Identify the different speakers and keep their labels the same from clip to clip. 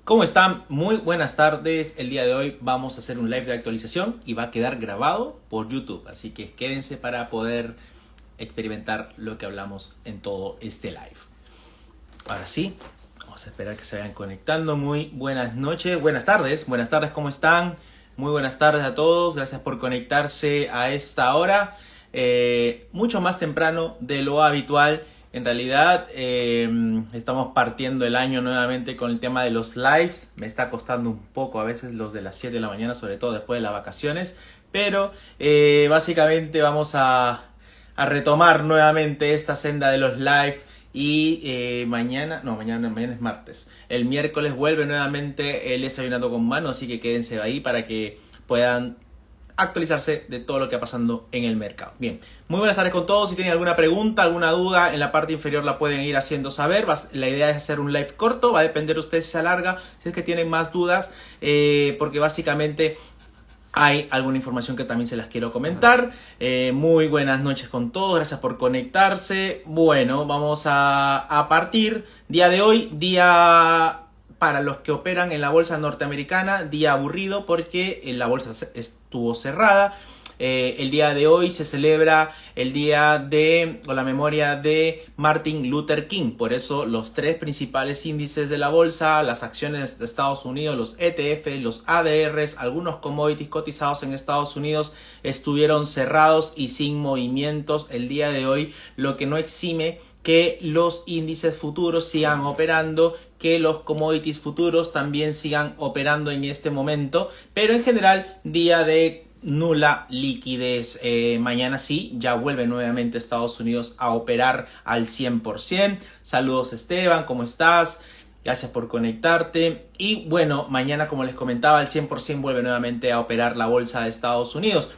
Speaker 1: ¿Cómo están? Muy buenas tardes. El día de hoy vamos a hacer un live de actualización y va a quedar grabado por YouTube. Así que quédense para poder experimentar lo que hablamos en todo este live. Ahora sí, vamos a esperar que se vayan conectando. Muy buenas noches, buenas tardes, ¿cómo están? Muy buenas tardes a todos. Gracias por conectarse a esta hora. Mucho más temprano de lo habitual. En realidad estamos partiendo el año nuevamente con el tema de los lives. Me está costando un poco a veces los de las 7 de la mañana, sobre todo después de las vacaciones. Pero básicamente vamos a retomar nuevamente esta senda de los live. Y mañana es martes. El miércoles vuelve nuevamente el Desayunando con Mano, así que quédense ahí para que puedan actualizarse de todo lo que va pasando en el mercado. Bien, muy buenas tardes con todos. Si tienen alguna pregunta, alguna duda, en la parte inferior la pueden ir haciendo saber. La idea es hacer un live corto, va a depender de ustedes si se alarga, si es que tienen más dudas, porque básicamente hay alguna información que también se las quiero comentar. Muy buenas noches con todos, gracias por conectarse. Bueno, vamos a partir. Día de hoy, día para los que operan en la bolsa norteamericana, día aburrido porque la bolsa estuvo cerrada. El día de hoy se celebra el día de la memoria de Martin Luther King. Por eso los tres principales índices de la bolsa, las acciones de Estados Unidos, los ETF, los ADRs, algunos commodities cotizados en Estados Unidos estuvieron cerrados y sin movimientos el día de hoy, lo que no exime que los índices futuros sigan operando, que los commodities futuros también sigan operando en este momento, pero en general día de nula liquidez. Mañana sí, ya vuelve nuevamente Estados Unidos a operar al 100%. Saludos Esteban, ¿cómo estás? Gracias por conectarte. Y bueno, mañana como les comentaba, al 100% vuelve nuevamente a operar la bolsa de Estados Unidos.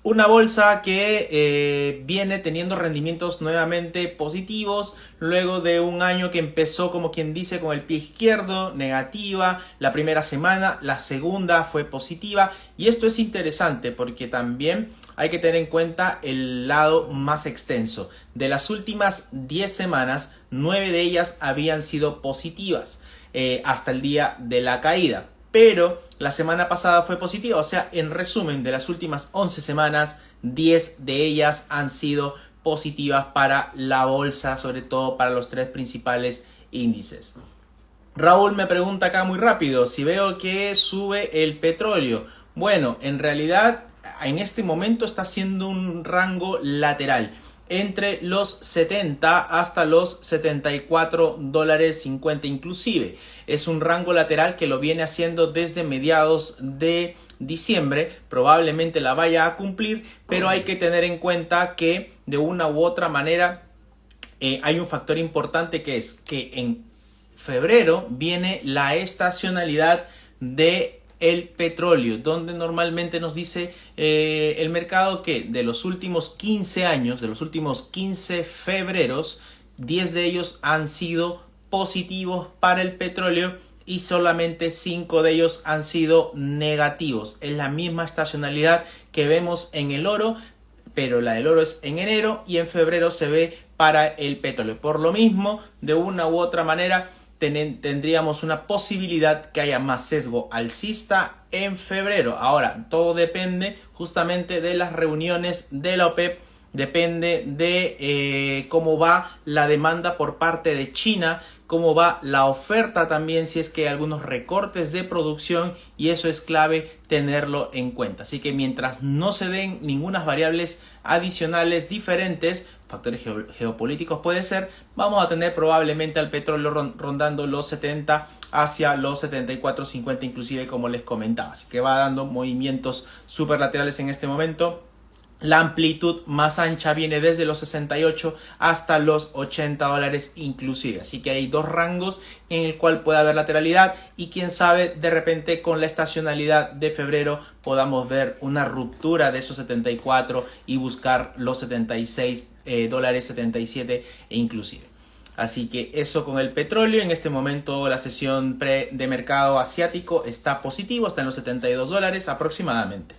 Speaker 1: Una bolsa que viene teniendo rendimientos nuevamente positivos luego de un año que empezó, como quien dice, con el pie izquierdo, negativa. La primera semana, la segunda fue positiva. Y esto es interesante porque también hay que tener en cuenta el lado más extenso. De las últimas 10 semanas, 9 de ellas habían sido positivas hasta el día de la caída. Pero la semana pasada fue positiva, o sea, en resumen, de las últimas 11 semanas, 10 de ellas han sido positivas para la bolsa, sobre todo para los tres principales índices. Raúl me pregunta acá muy rápido, si veo que sube el petróleo. Bueno, en realidad, en este momento está haciendo un rango lateral entre los 70 hasta los $74.50 inclusive. Es un rango lateral que lo viene haciendo desde mediados de diciembre. Probablemente la vaya a cumplir, pero hay que tener en cuenta que de una u otra manera hay un factor importante, que es que en febrero viene la estacionalidad de el petróleo, donde normalmente nos dice el mercado que de los últimos 15 años, de los últimos 15 febreros, 10 de ellos han sido positivos para el petróleo y solamente 5 de ellos han sido negativos. Es la misma estacionalidad que vemos en el oro, pero la del oro es en enero y en febrero se ve para el petróleo. Por lo mismo, de una u otra manera, tendríamos una posibilidad que haya más sesgo alcista en febrero. Ahora, todo depende justamente de las reuniones de la OPEP, depende de cómo va la demanda por parte de China, cómo va la oferta también, si es que hay algunos recortes de producción, y eso es clave tenerlo en cuenta. Así que mientras no se den ninguna variables adicionales diferentes, factores geopolíticos puede ser, vamos a tener probablemente al petróleo rondando los 70 hacia los 74.50 inclusive, como les comentaba. Así que va dando movimientos superlaterales en este momento. La amplitud más ancha viene desde los 68 hasta los $80 inclusive. Así que hay dos rangos en el cual puede haber lateralidad, y quién sabe, de repente con la estacionalidad de febrero podamos ver una ruptura de esos 74 y buscar los $76, 77 e inclusive. Así que eso con el petróleo. En este momento la sesión pre de mercado asiático está positivo, está en los $72 aproximadamente.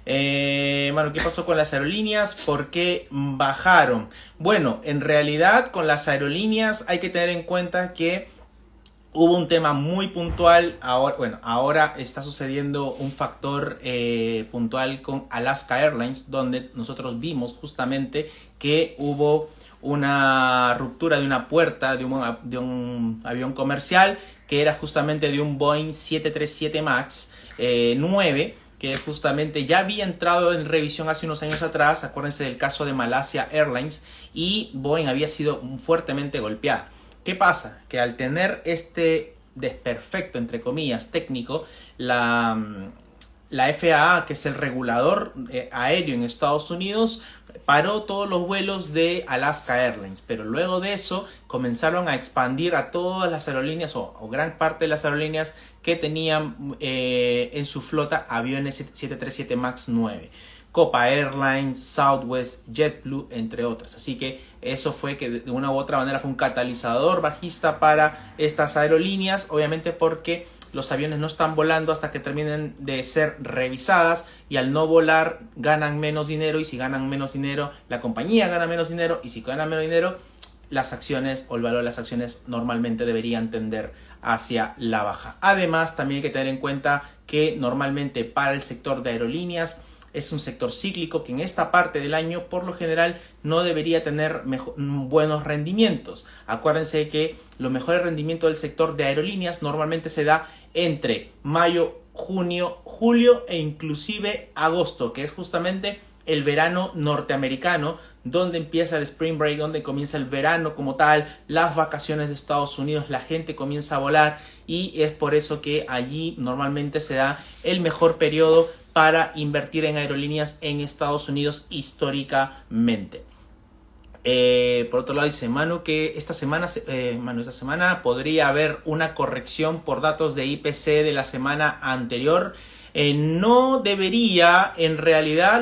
Speaker 1: Bueno, ¿qué pasó con las aerolíneas? ¿Por qué bajaron? Bueno, en realidad con las aerolíneas hay que tener en cuenta que Hubo un tema muy puntual, ahora está sucediendo un factor puntual con Alaska Airlines, donde nosotros vimos justamente que hubo una ruptura de una puerta de un avión comercial que era justamente de un Boeing 737 MAX 9, que justamente ya había entrado en revisión hace unos años atrás. Acuérdense del caso de Malaysia Airlines, y Boeing había sido fuertemente golpeada. ¿Qué pasa? Que al tener este desperfecto, entre comillas, técnico, la FAA, que es el regulador aéreo en Estados Unidos, paró todos los vuelos de Alaska Airlines, pero luego de eso comenzaron a expandir a todas las aerolíneas o gran parte de las aerolíneas que tenían en su flota aviones 737 MAX 9. Copa Airlines, Southwest, JetBlue, entre otras. Así que eso fue que de una u otra manera fue un catalizador bajista para estas aerolíneas, obviamente porque los aviones no están volando hasta que terminen de ser revisadas, y al no volar ganan menos dinero, y si ganan menos dinero la compañía gana menos dinero, y si ganan menos dinero las acciones o el valor de las acciones normalmente deberían tender hacia la baja. Además, también hay que tener en cuenta que normalmente para el sector de aerolíneas es un sector cíclico que en esta parte del año por lo general no debería tener buenos rendimientos. Acuérdense que los mejores rendimientos del sector de aerolíneas normalmente se da entre mayo, junio, julio e inclusive agosto, que es justamente el verano norteamericano, donde empieza el spring break, donde comienza el verano como tal, las vacaciones de Estados Unidos, la gente comienza a volar, y es por eso que allí normalmente se da el mejor periodo para invertir en aerolíneas en Estados Unidos históricamente. Por otro lado dice Manu que esta semana podría haber una corrección por datos de IPC de la semana anterior. No debería, en realidad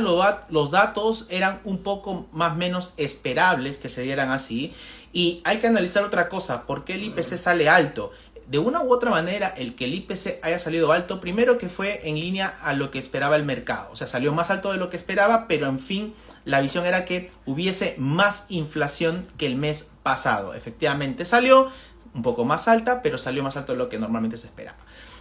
Speaker 1: los datos eran un poco más o menos esperables que se dieran así, y hay que analizar otra cosa: ¿por qué el IPC sale alto? De una u otra manera, el que el IPC haya salido alto, primero que fue en línea a lo que esperaba el mercado. O sea, salió más alto de lo que esperaba, pero en fin, la visión era que hubiese más inflación que el mes pasado. Efectivamente salió un poco más alta, pero salió más alto de lo que normalmente se esperaba.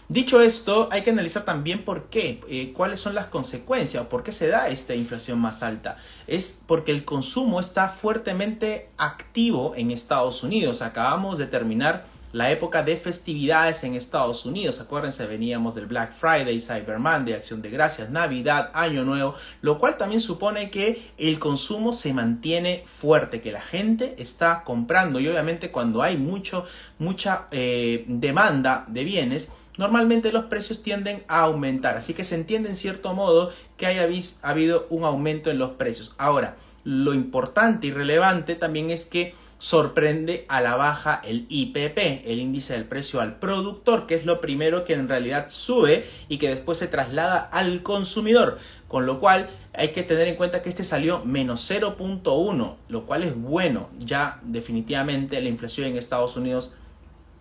Speaker 1: Dicho esto, hay que analizar también por qué, cuáles son las consecuencias o por qué se da esta inflación más alta. Es porque el consumo está fuertemente activo en Estados Unidos. Acabamos de terminar la época de festividades en Estados Unidos. Acuérdense, veníamos del Black Friday, Cyber Monday, Acción de Gracias, Navidad, Año Nuevo, lo cual también supone que el consumo se mantiene fuerte, que la gente está comprando, y obviamente cuando hay mucha demanda de bienes, normalmente los precios tienden a aumentar. Así que se entiende en cierto modo que haya habido un aumento en los precios. Ahora, lo importante y relevante también es que sorprende a la baja el IPP, el índice del precio al productor, que es lo primero que en realidad sube y que después se traslada al consumidor, con lo cual hay que tener en cuenta que este salió menos 0.1, lo cual es bueno. Ya definitivamente la inflación en Estados Unidos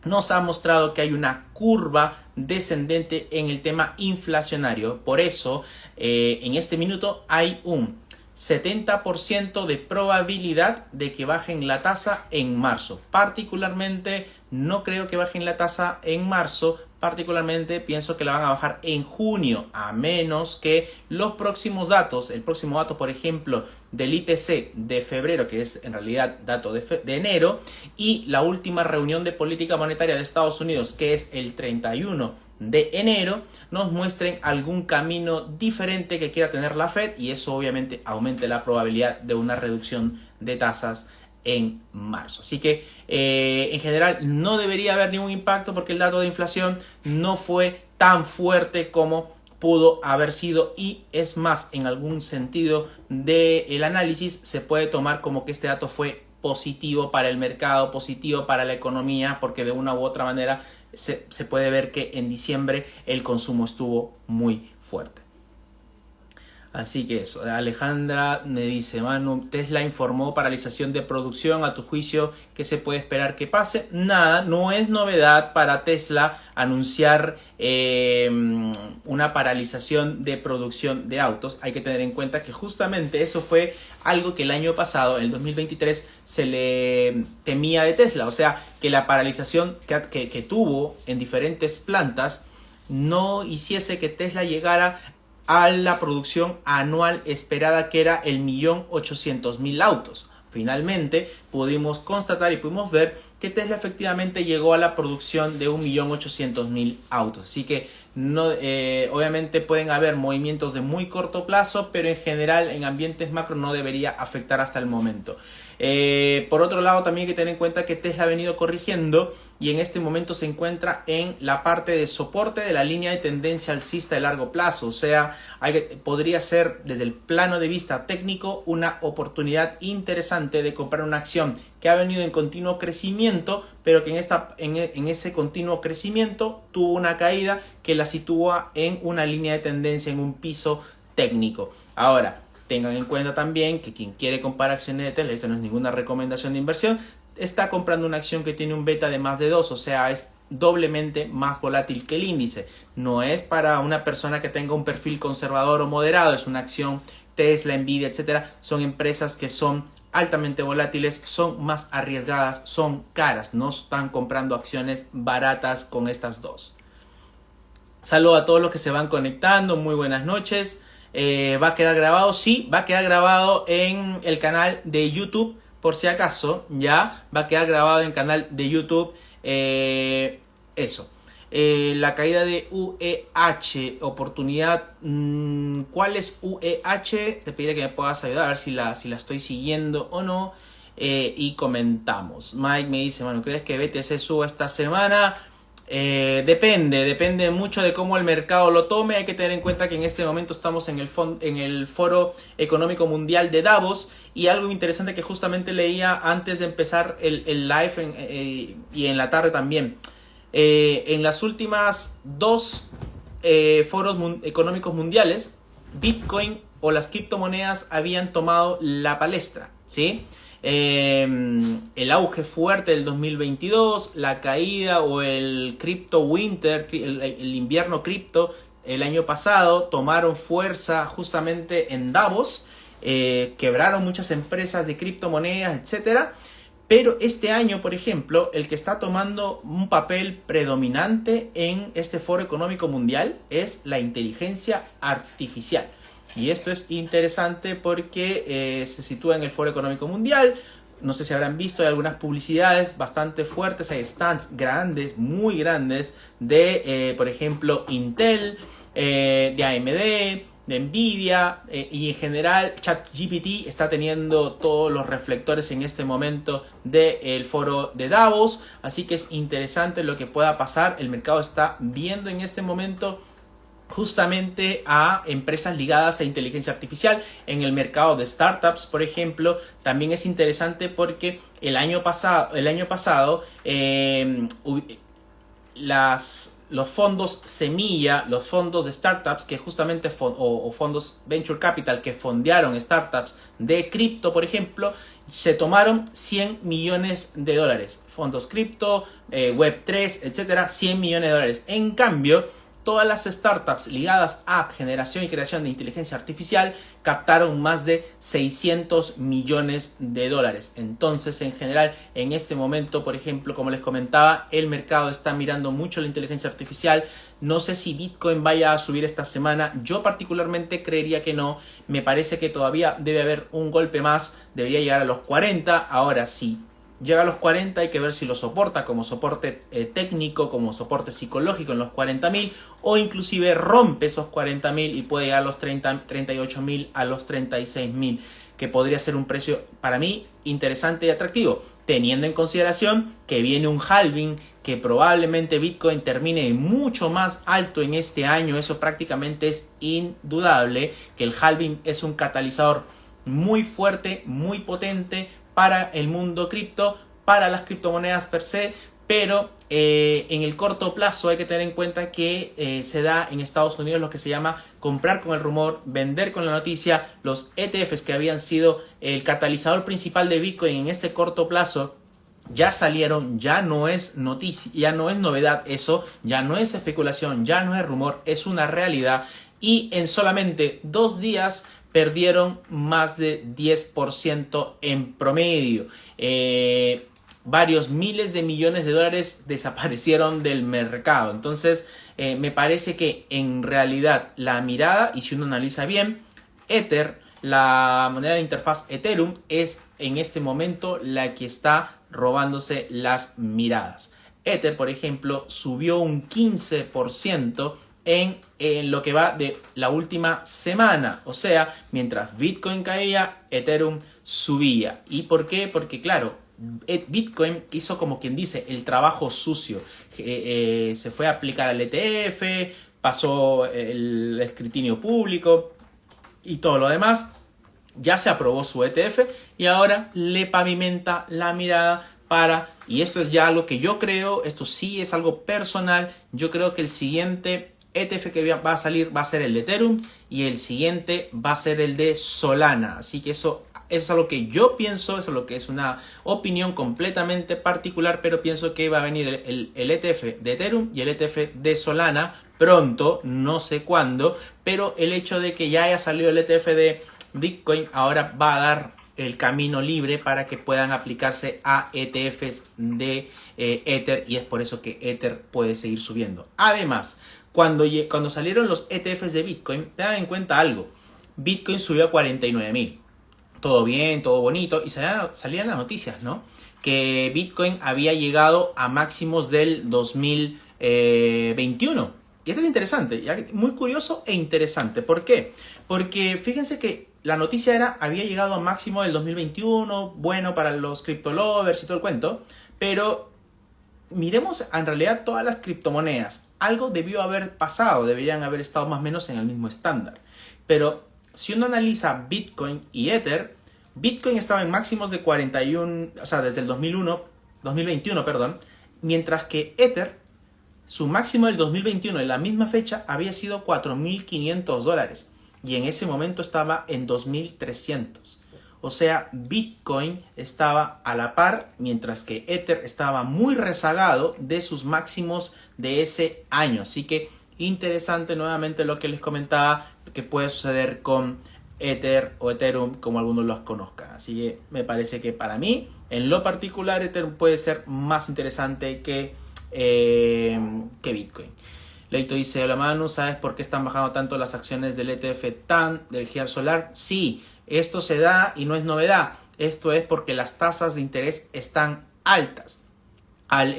Speaker 1: nos ha mostrado que hay una curva descendente en el tema inflacionario. Por eso en este minuto hay un 70% de probabilidad de que bajen la tasa en marzo. Particularmente no creo que bajen la tasa en marzo, particularmente pienso que la van a bajar en junio, a menos que los próximos datos, el próximo dato por ejemplo del IPC de febrero, que es en realidad dato de enero, y la última reunión de política monetaria de Estados Unidos, que es el 31 de enero, nos muestren algún camino diferente que quiera tener la Fed, y eso obviamente aumente la probabilidad de una reducción de tasas en marzo. Así que en general no debería haber ningún impacto, porque el dato de inflación no fue tan fuerte como pudo haber sido, y es más, en algún sentido del análisis se puede tomar como que este dato fue positivo para el mercado, positivo para la economía, porque de una u otra manera se puede ver que en diciembre el consumo estuvo muy fuerte. Así que eso, Alejandra me dice, Manu, Tesla informó paralización de producción, a tu juicio, ¿qué se puede esperar que pase? Nada, no es novedad para Tesla anunciar una paralización de producción de autos. Hay que tener en cuenta que justamente eso fue algo que el año pasado, el 2023, se le temía de Tesla. O sea, que la paralización que tuvo en diferentes plantas no hiciese que Tesla llegara a la producción anual esperada, que era el 1.800.000 autos. Finalmente pudimos constatar y pudimos ver que Tesla efectivamente llegó a la producción de 1.800.000 autos. Así que no, obviamente pueden haber movimientos de muy corto plazo, pero en general en ambientes macro no debería afectar hasta el momento. Por otro lado, también hay que tener en cuenta que Tesla ha venido corrigiendo y en este momento se encuentra en la parte de soporte de la línea de tendencia alcista de largo plazo. O sea, podría ser desde el plano de vista técnico una oportunidad interesante de comprar una acción que ha venido en continuo crecimiento, pero que en ese continuo crecimiento tuvo una caída que la sitúa en una línea de tendencia, en un piso técnico. Ahora, tengan en cuenta también que quien quiere comprar acciones de Tesla, esto no es ninguna recomendación de inversión, está comprando una acción que tiene un beta de más de 2, o sea, es doblemente más volátil que el índice. No es para una persona que tenga un perfil conservador o moderado, es una acción Tesla, Nvidia, etcétera, son empresas que son altamente volátiles, son más arriesgadas, son caras, no están comprando acciones baratas con estas dos. Saludos a todos los que se van conectando, muy buenas noches. ¿Va a quedar grabado? Sí, va a quedar grabado en el canal de YouTube, por si acaso, ya va a quedar grabado en el canal de YouTube. Eso. La caída de UEH, oportunidad. ¿Cuál es UEH? Te pediría que me puedas ayudar a ver si la estoy siguiendo o no. Y comentamos. Mike me dice, Manu, ¿crees que BTC suba esta semana? Depende mucho de cómo el mercado lo tome. Hay que tener en cuenta que en este momento estamos en el Foro Económico Mundial de Davos, y algo interesante que justamente leía antes de empezar el live y en la tarde también. En las últimas dos foros económicos mundiales, Bitcoin o las criptomonedas habían tomado la palestra, ¿sí? El auge fuerte del 2022, la caída o el crypto winter, el invierno cripto el año pasado, tomaron fuerza justamente en Davos, quebraron muchas empresas de criptomonedas, etcétera. Pero este año, por ejemplo, el que está tomando un papel predominante en este foro económico mundial es la inteligencia artificial. Y esto es interesante porque se sitúa en el Foro Económico Mundial. No sé si habrán visto, hay algunas publicidades bastante fuertes, hay stands grandes, muy grandes, de, por ejemplo, Intel, de AMD, de Nvidia, y en general ChatGPT está teniendo todos los reflectores en este momento del foro de Davos. Así que es interesante lo que pueda pasar. El mercado está viendo en este momento justamente a empresas ligadas a inteligencia artificial. En el mercado de startups, por ejemplo, también es interesante porque el año pasado los fondos semilla, los fondos de startups que justamente o fondos venture capital que fondearon startups de cripto, por ejemplo, se tomaron 100 millones de dólares. Fondos cripto, Web3, etcétera, 100 millones de dólares. En cambio, todas las startups ligadas a generación y creación de inteligencia artificial captaron más de 600 millones de dólares. Entonces, en general, en este momento, por ejemplo, como les comentaba, el mercado está mirando mucho la inteligencia artificial. No sé si Bitcoin vaya a subir esta semana. Yo particularmente creería que no. Me parece que todavía debe haber un golpe más. Debería llegar a los 40. Ahora sí. Llega a los 40, hay que ver si lo soporta como soporte técnico, como soporte psicológico en los 40.000, o inclusive rompe esos 40.000 y puede llegar a los 38.000, a los 36.000, que podría ser un precio para mí interesante y atractivo, teniendo en consideración que viene un halving, que probablemente Bitcoin termine mucho más alto en este año. Eso prácticamente es indudable, que el halving es un catalizador muy fuerte, muy potente para el mundo cripto, para las criptomonedas per se, Pero en el corto plazo hay que tener en cuenta que se da en Estados Unidos lo que se llama comprar con el rumor, vender con la noticia. Los ETFs que habían sido el catalizador principal de Bitcoin en este corto plazo ya salieron, ya no es noticia, ya no es novedad eso, ya no es especulación, ya no es rumor, es una realidad. Y en solamente 2 días perdieron más de 10% en promedio. Varios miles de millones de dólares desaparecieron del mercado. Entonces, me parece que en realidad la mirada, y si uno analiza bien, Ether, la moneda de interfaz Ethereum, es en este momento la que está robándose las miradas. Ether, por ejemplo, subió un 15% en lo que va de la última semana. O sea, mientras Bitcoin caía, Ethereum subía. ¿Y por qué? Porque claro, Bitcoin hizo, como quien dice, el trabajo sucio. Se fue a aplicar al ETF, pasó el escrutinio público y todo lo demás. Ya se aprobó su ETF y ahora le pavimenta la mirada para, y esto es ya algo que yo creo, esto sí es algo personal, yo creo que el siguiente ETF que va a salir va a ser el de Ethereum y el siguiente va a ser el de Solana. Así que eso es lo que yo pienso, eso es lo que es una opinión completamente particular, pero pienso que va a venir el ETF de Ethereum y el ETF de Solana pronto, no sé cuándo, pero el hecho de que ya haya salido el ETF de Bitcoin ahora va a dar el camino libre para que puedan aplicarse a ETFs de Ether, y es por eso que Ether puede seguir subiendo. Además, cuando salieron los ETFs de Bitcoin, tengan en cuenta algo. Bitcoin subió a 49.000. Todo bien, todo bonito. Y salían las noticias, ¿no? Que Bitcoin había llegado a máximos del 2021. Y esto es interesante, muy curioso e interesante. ¿Por qué? Porque fíjense que la noticia había llegado a máximo del 2021, bueno para los crypto lovers y todo el cuento, pero miremos en realidad todas las criptomonedas. Algo debió haber pasado, deberían haber estado más o menos en el mismo estándar. Pero si uno analiza Bitcoin y Ether, Bitcoin estaba en máximos de 41, o sea, desde el 2021, perdón, mientras que Ether, su máximo del 2021 en la misma fecha había sido $4.500 y en ese momento estaba en 2.300. O sea, Bitcoin estaba a la par, mientras que Ether estaba muy rezagado de sus máximos de ese año. Así que interesante nuevamente lo que les comentaba, que puede suceder con Ether o Ethereum, como algunos los conozcan. Así que me parece que para mí, en lo particular, Ethereum puede ser más interesante que Bitcoin. Leito dice: hola Manu, ¿sabes por qué están bajando tanto las acciones del ETF TAN de energía solar? Sí, esto se da y no es novedad. Esto es porque las tasas de interés están altas. Al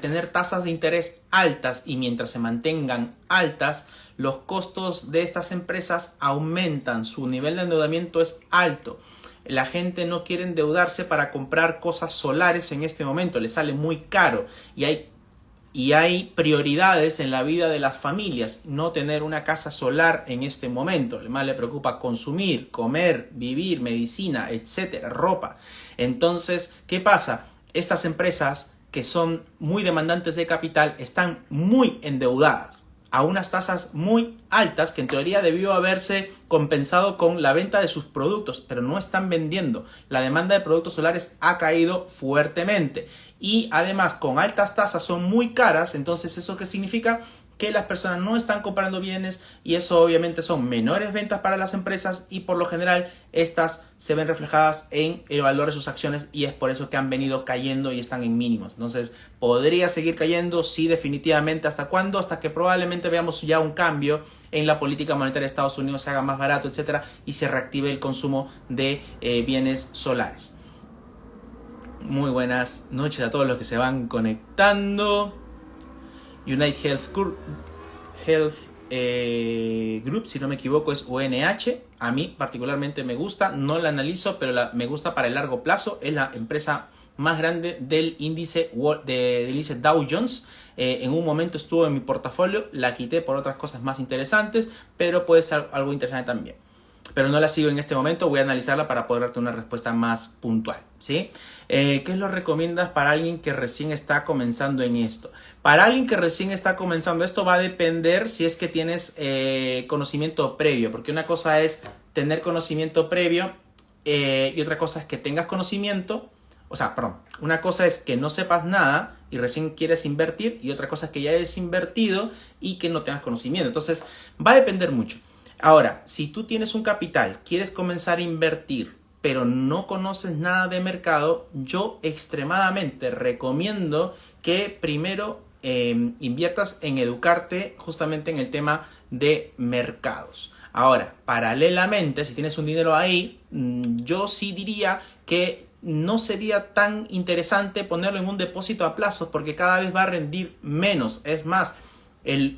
Speaker 1: tener tasas de interés altas y mientras se mantengan altas, los costos de estas empresas aumentan, su nivel de endeudamiento es alto. La gente no quiere endeudarse para comprar cosas solares en este momento, le sale muy caro y hay prioridades en la vida de las familias. No tener una casa solar en este momento, más le preocupa consumir, comer, vivir, medicina, etcétera, ropa. Entonces, ¿qué pasa? Estas empresas que son muy demandantes de capital están muy endeudadas a unas tasas muy altas que en teoría debió haberse compensado con la venta de sus productos, pero no están vendiendo. La demanda de productos solares ha caído fuertemente y además con altas tasas son muy caras. Entonces, ¿eso qué significa? Que las personas no están comprando bienes y eso obviamente son menores ventas para las empresas y por lo general estas se ven reflejadas en el valor de sus acciones y es por eso que han venido cayendo y están en mínimos. Entonces, ¿podría seguir cayendo? Sí, definitivamente. ¿Hasta cuándo? Hasta que probablemente veamos ya un cambio en la política monetaria de Estados Unidos, se haga más barato, etcétera, y se reactive el consumo de bienes solares. Muy buenas noches a todos los que se van conectando. United Health Group, si no me equivoco, es UNH. A mí particularmente me gusta, no la analizo, pero me gusta para el largo plazo. Es la empresa más grande del índice Dow Jones. En un momento estuvo en mi portafolio, la quité por otras cosas más interesantes, pero puede ser algo interesante también. pero no la sigo en este momento. Voy a analizarla para poder darte una respuesta más puntual, ¿sí? ¿Qué lo recomiendas para alguien que recién está comenzando en esto? Para alguien que recién está comenzando, esto va a depender si es que tienes conocimiento previo, porque una cosa es tener conocimiento previo y otra cosa es que tengas conocimiento. O sea, perdón, una cosa es que no sepas nada y recién quieres invertir, y otra cosa es que ya hayas invertido y que no tengas conocimiento. Entonces, va a depender mucho. Ahora, si tú tienes un capital, quieres comenzar a invertir, pero no conoces nada de mercado, yo extremadamente recomiendo que primero inviertas en educarte justamente en el tema de mercados. Ahora, paralelamente, si tienes un dinero ahí, yo sí diría que no sería tan interesante ponerlo en un depósito a plazos porque cada vez va a rendir menos. Es más,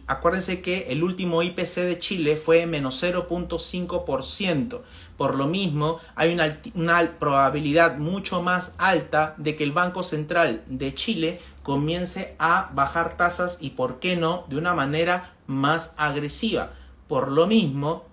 Speaker 1: acuérdense que el último IPC de Chile fue menos 0.5%. Por lo mismo, hay una probabilidad mucho más alta de que el Banco Central de Chile comience a bajar tasas y, ¿por qué no?, de una manera más agresiva. Por lo mismo,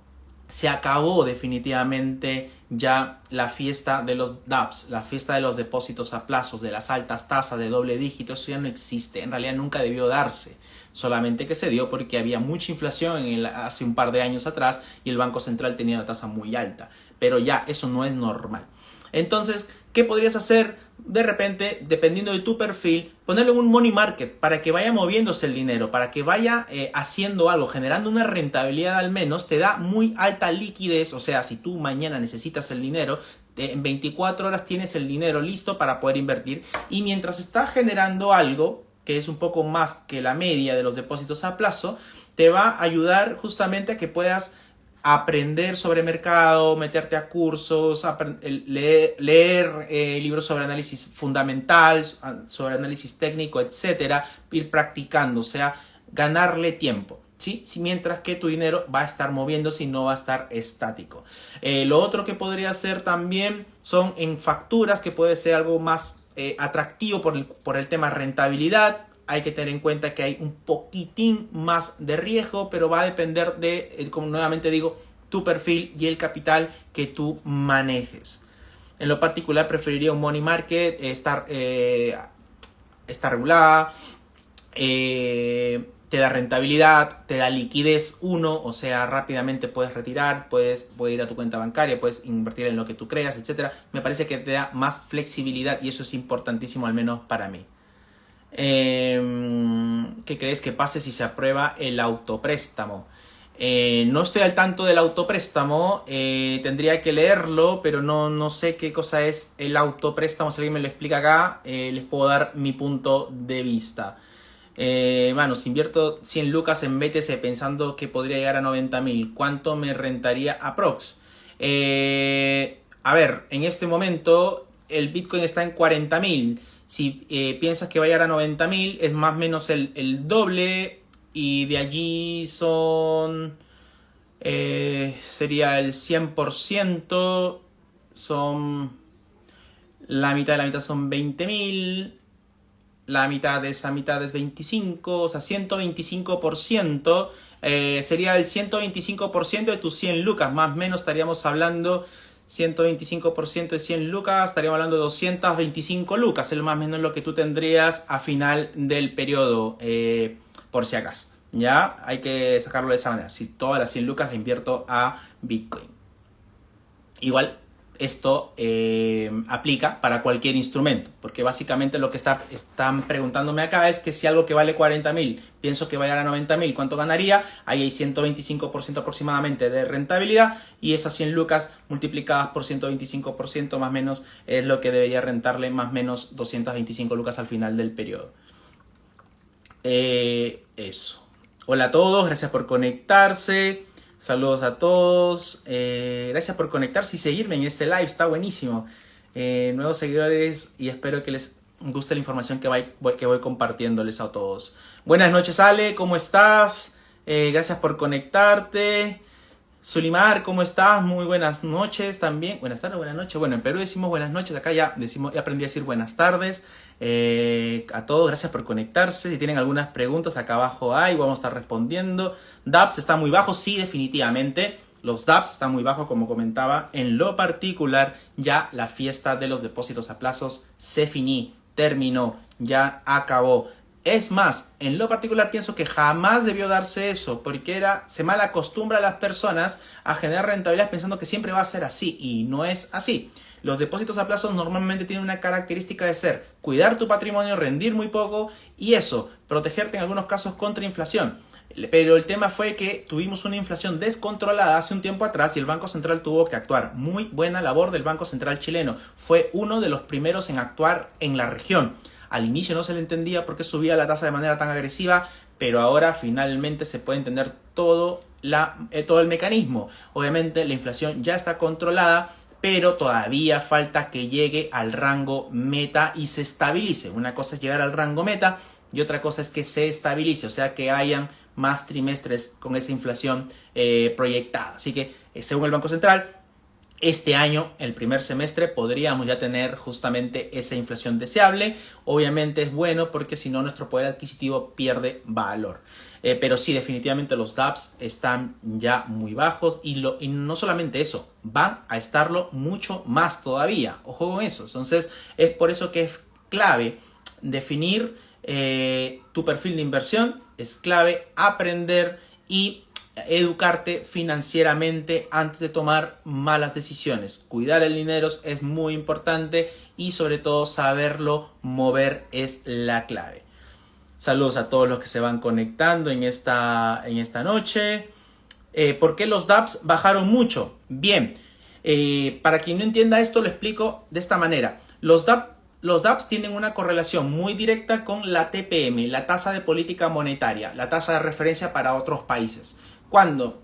Speaker 1: se acabó definitivamente ya la fiesta de los DApps, la fiesta de los depósitos a plazos, de las altas tasas de doble dígito. Eso ya no existe. En realidad nunca debió darse. Solamente que se dio porque había mucha inflación hace un par de años atrás y el Banco Central tenía una tasa muy alta. Pero ya eso no es normal. Entonces, ¿qué podrías hacer? De repente, dependiendo de tu perfil, ponerle un money market para que vaya moviéndose el dinero, para que vaya haciendo algo, generando una rentabilidad al menos. Te da muy alta liquidez. O sea, si tú mañana necesitas el dinero, en 24 horas tienes el dinero listo para poder invertir. Y mientras está generando algo, que es un poco más que la media de los depósitos a plazo, te va a ayudar justamente a que puedas aprender sobre mercado, meterte a cursos, leer libros sobre análisis fundamental, sobre análisis técnico, etcétera, ir practicando, o sea, ganarle tiempo, ¿sí? Mientras que tu dinero va a estar moviéndose y no va a estar estático. Lo otro que podría hacer también son en facturas, que puede ser algo más atractivo por el tema rentabilidad. Hay que tener en cuenta que hay un poquitín más de riesgo, pero va a depender de, como nuevamente digo, tu perfil y el capital que tú manejes. En lo particular preferiría un money market, está regulada, te da rentabilidad, te da liquidez o sea, rápidamente puedes retirar, puedes ir a tu cuenta bancaria, puedes invertir en lo que tú creas, etc. Me parece que te da más flexibilidad y eso es importantísimo, al menos para mí. ¿Qué crees que pase si se aprueba el autopréstamo? No estoy al tanto del autopréstamo, tendría que leerlo, pero no sé qué cosa es el autopréstamo. Si alguien me lo explica acá, les puedo dar mi punto de vista. Bueno, si invierto 100 lucas en BTC pensando que podría llegar a 90.000, ¿cuánto me rentaría aprox? A ver, en este momento el Bitcoin está en 40.000. Si piensas que va a llegar a 90.000, es más o menos el doble, y de allí sería el 100%, son la mitad de la mitad, son 20.000, la mitad de esa mitad es 25, o sea, 125%, sería el 125% de tus 100 lucas, más o menos estaríamos hablando. 125% de 100 lucas, estaríamos hablando de 225 lucas, es más o menos lo que tú tendrías a final del periodo, por si acaso. Ya hay que sacarlo de esa manera. Si todas las 100 lucas las invierto a Bitcoin. Igual esto aplica para cualquier instrumento, porque básicamente lo que están preguntándome acá es que si algo que vale 40.000, pienso que va a llegar a 90.000, ¿cuánto ganaría? Ahí hay 125% aproximadamente de rentabilidad, y esas 100 lucas multiplicadas por 125% más o menos es lo que debería rentarle más o menos 225 lucas al final del periodo. Eso. Hola a todos, gracias por conectarse. Saludos a todos, gracias por conectarse y seguirme en este live, está buenísimo. Nuevos seguidores, y espero que les guste la información que voy compartiéndoles a todos. Buenas noches, Ale, ¿cómo estás? Gracias por conectarte. Sulimar, ¿cómo estás? Muy buenas noches también. Buenas tardes, buenas noches. Bueno, en Perú decimos buenas noches, acá ya aprendí a decir buenas tardes. A todos, gracias por conectarse. Si tienen algunas preguntas, acá abajo vamos a estar respondiendo. DApps está muy bajo, sí, definitivamente. Los DAPS están muy bajos, como comentaba. En lo particular, ya la fiesta de los depósitos a plazos se finí, terminó, ya acabó. Es más, en lo particular pienso que jamás debió darse eso, porque se mal acostumbra a las personas a generar rentabilidad pensando que siempre va a ser así, y no es así. Los depósitos a plazos normalmente tienen una característica de ser cuidar tu patrimonio, rendir muy poco y eso, protegerte en algunos casos contra inflación. Pero el tema fue que tuvimos una inflación descontrolada hace un tiempo atrás y el Banco Central tuvo que actuar. Muy buena labor del Banco Central chileno. Fue uno de los primeros en actuar en la región. Al inicio no se le entendía por qué subía la tasa de manera tan agresiva, pero ahora finalmente se puede entender todo el mecanismo. Obviamente la inflación ya está controlada, pero todavía falta que llegue al rango meta y se estabilice. Una cosa es llegar al rango meta y otra cosa es que se estabilice, o sea que hayan más trimestres con esa inflación proyectada. Así que según el Banco Central, este año, el primer semestre, podríamos ya tener justamente esa inflación deseable. Obviamente es bueno porque si no nuestro poder adquisitivo pierde valor. Pero sí, definitivamente los DAPS están ya muy bajos y no solamente eso, van a estarlo mucho más todavía. Ojo con eso. Entonces es por eso que es clave definir tu perfil de inversión, es clave aprender y educarte financieramente antes de tomar malas decisiones. Cuidar el dinero es muy importante y sobre todo saberlo mover es la clave. Saludos a todos los que se van conectando en esta noche. ¿Por qué los DAPS bajaron mucho? Bien, para quien no entienda esto lo explico de esta manera. Los DAPS tienen una correlación muy directa con la TPM, la tasa de política monetaria, la tasa de referencia para otros países. Cuando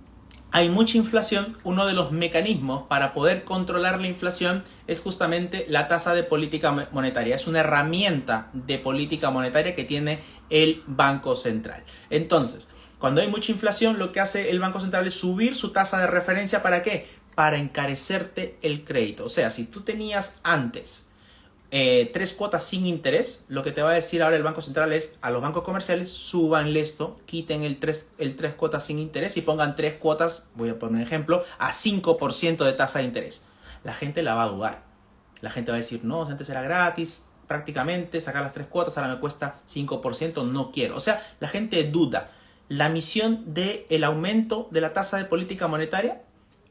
Speaker 1: hay mucha inflación, uno de los mecanismos para poder controlar la inflación es justamente la tasa de política monetaria. Es una herramienta de política monetaria que tiene el Banco Central. Entonces, cuando hay mucha inflación, lo que hace el Banco Central es subir su tasa de referencia. ¿Para qué? Para encarecerte el crédito. O sea, si tú tenías antes 3 cuotas sin interés, lo que te va a decir ahora el Banco Central es a los bancos comerciales, súbanle esto, quiten el 3 cuotas sin interés y pongan 3 cuotas, voy a poner un ejemplo, a 5% de tasa de interés. La gente la va a dudar. La gente va a decir, no, antes era gratis, prácticamente, sacar las 3 cuotas, ahora me cuesta 5%, no quiero. O sea, la gente duda. La misión del aumento de la tasa de política monetaria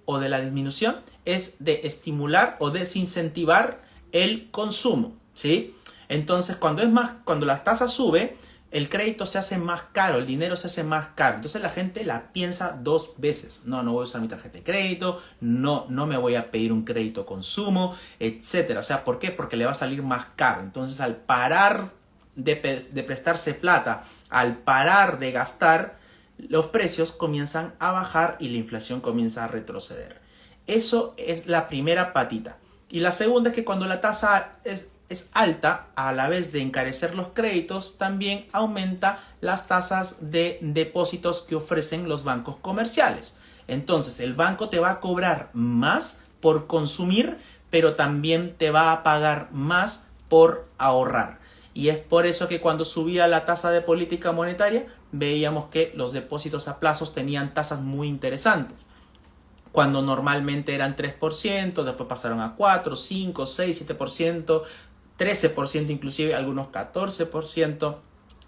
Speaker 1: o de la disminución es de estimular o desincentivar el consumo, ¿sí? Entonces, cuando la tasa sube, el crédito se hace más caro, el dinero se hace más caro. Entonces la gente la piensa 2 veces. No voy a usar mi tarjeta de crédito, no me voy a pedir un crédito consumo, etcétera. O sea, ¿por qué? Porque le va a salir más caro. Entonces, al parar de prestarse plata, al parar de gastar, los precios comienzan a bajar y la inflación comienza a retroceder. Eso es la primera patita. Y la segunda es que cuando la tasa es alta, a la vez de encarecer los créditos, también aumenta las tasas de depósitos que ofrecen los bancos comerciales. Entonces, el banco te va a cobrar más por consumir, pero también te va a pagar más por ahorrar. Y es por eso que cuando subía la tasa de política monetaria, veíamos que los depósitos a plazos tenían tasas muy interesantes. Cuando normalmente eran 3%, después pasaron a 4, 5, 6, 7%, 13% inclusive, algunos 14%.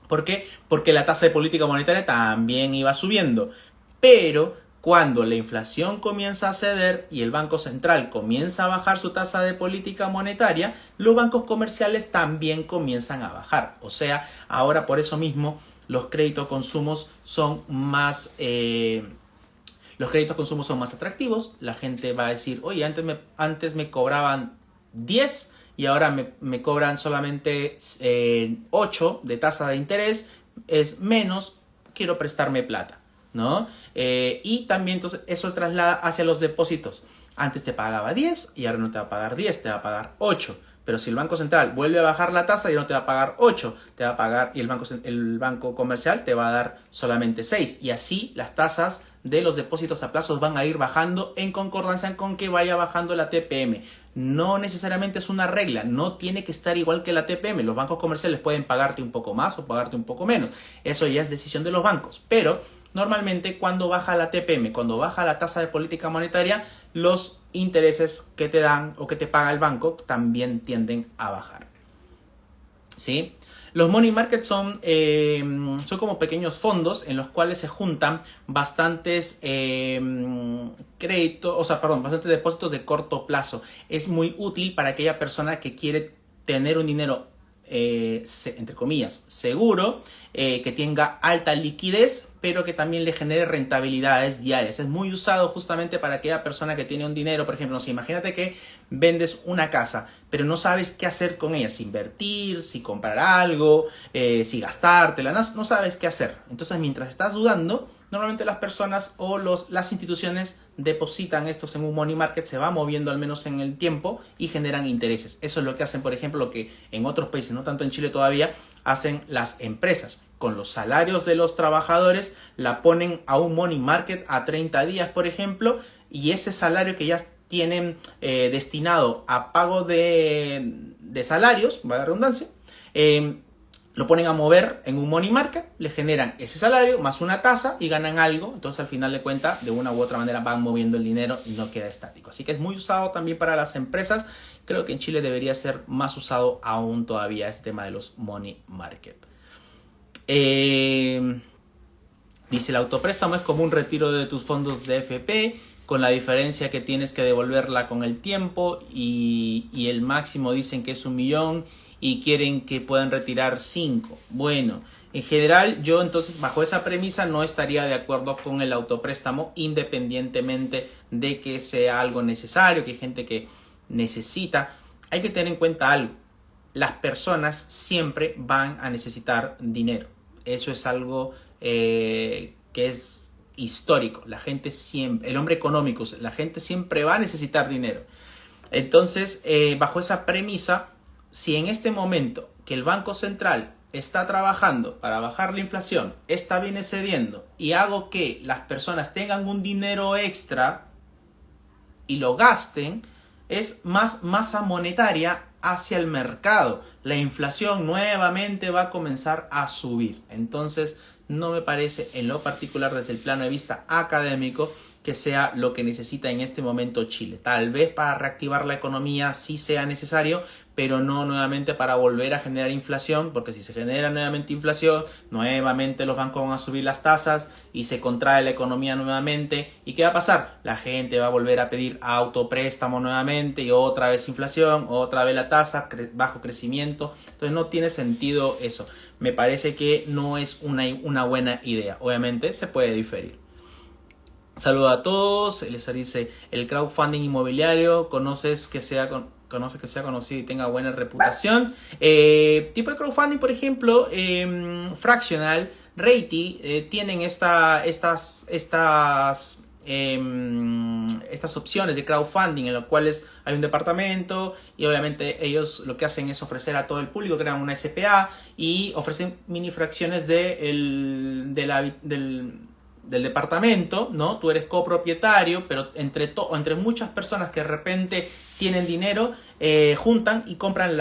Speaker 1: ¿Por qué? Porque la tasa de política monetaria también iba subiendo. Pero cuando la inflación comienza a ceder y el Banco Central comienza a bajar su tasa de política monetaria, los bancos comerciales también comienzan a bajar. O sea, ahora por eso mismo los créditos consumos son más... Los créditos consumo son más atractivos. La gente va a decir, oye, antes me cobraban 10 y ahora me cobran solamente 8 de tasa de interés. Es menos, quiero prestarme plata, ¿no? Y también entonces eso traslada hacia los depósitos. Antes te pagaba 10 y ahora no te va a pagar 10, te va a pagar 8. Pero si el Banco Central vuelve a bajar la tasa, ya no te va a pagar 8, te va a pagar, y el banco comercial te va a dar solamente 6. Y así las tasas de los depósitos a plazos van a ir bajando en concordancia con que vaya bajando la TPM. No necesariamente es una regla, no tiene que estar igual que la TPM. Los bancos comerciales pueden pagarte un poco más o pagarte un poco menos. Eso ya es decisión de los bancos. Pero normalmente cuando baja la TPM, cuando baja la tasa de política monetaria, los intereses que te dan o que te paga el banco también tienden a bajar. ¿Sí? Los money markets son como pequeños fondos en los cuales se juntan bastantes bastantes depósitos de corto plazo. Es muy útil para aquella persona que quiere tener un dinero, entre comillas, seguro, que tenga alta liquidez, pero que también le genere rentabilidades diarias. Es muy usado justamente para aquella persona que tiene un dinero, por ejemplo, si imagínate que vendes una casa, pero no sabes qué hacer con ella, si invertir, si comprar algo, si gastártela, no sabes qué hacer. Entonces, mientras estás dudando, normalmente las personas o las instituciones depositan estos en un money market, se va moviendo al menos en el tiempo y generan intereses. Eso es lo que hacen, por ejemplo, lo que en otros países, no tanto en Chile todavía, hacen las empresas. Con los salarios de los trabajadores la ponen a un money market a 30 días, por ejemplo, y ese salario que ya tienen destinado a pago de salarios, va la redundancia, lo ponen a mover en un money market, le generan ese salario más una tasa y ganan algo. Entonces al final de cuentas, de una u otra manera van moviendo el dinero y no queda estático. Así que es muy usado también para las empresas. Creo que en Chile debería ser más usado aún todavía este tema de los money market. Dice, el autopréstamo es como un retiro de tus fondos de FP, con la diferencia que tienes que devolverla con el tiempo y el máximo dicen que es 1 millón y quieren que puedan retirar 5. Bueno, en general yo entonces bajo esa premisa no estaría de acuerdo con el autopréstamo, independientemente de que sea algo necesario, que hay gente que necesita. Hay que tener en cuenta algo: las personas siempre van a necesitar dinero. Eso es algo que es histórico. La gente siempre, el hombre económico, la gente siempre va a necesitar dinero. Entonces, bajo esa premisa, si en este momento que el Banco Central está trabajando para bajar la inflación, esta viene cediendo y hago que las personas tengan un dinero extra y lo gasten, es más masa monetaria hacia el mercado. La inflación nuevamente va a comenzar a subir. Entonces, no me parece, en lo particular desde el plano de vista académico, que sea lo que necesita en este momento Chile. Tal vez para reactivar la economía sí sea necesario, pero no nuevamente para volver a generar inflación, porque si se genera nuevamente inflación, nuevamente los bancos van a subir las tasas y se contrae la economía nuevamente. ¿Y qué va a pasar? La gente va a volver a pedir autopréstamo nuevamente y otra vez inflación, otra vez la tasa, bajo crecimiento. Entonces no tiene sentido eso. Me parece que no es una buena idea. Obviamente se puede diferir. Saludos a todos. Les dice, el crowdfunding inmobiliario, conoce que sea conocido y tenga buena reputación. Tipo de crowdfunding, por ejemplo, Fractional, Reiti, tienen estas opciones de crowdfunding en las cuales hay un departamento y obviamente ellos lo que hacen es ofrecer a todo el público, crean una SPA y ofrecen mini fracciones del departamento, ¿no? Tú eres copropietario, pero entre muchas personas que de repente tienen dinero, juntan y compran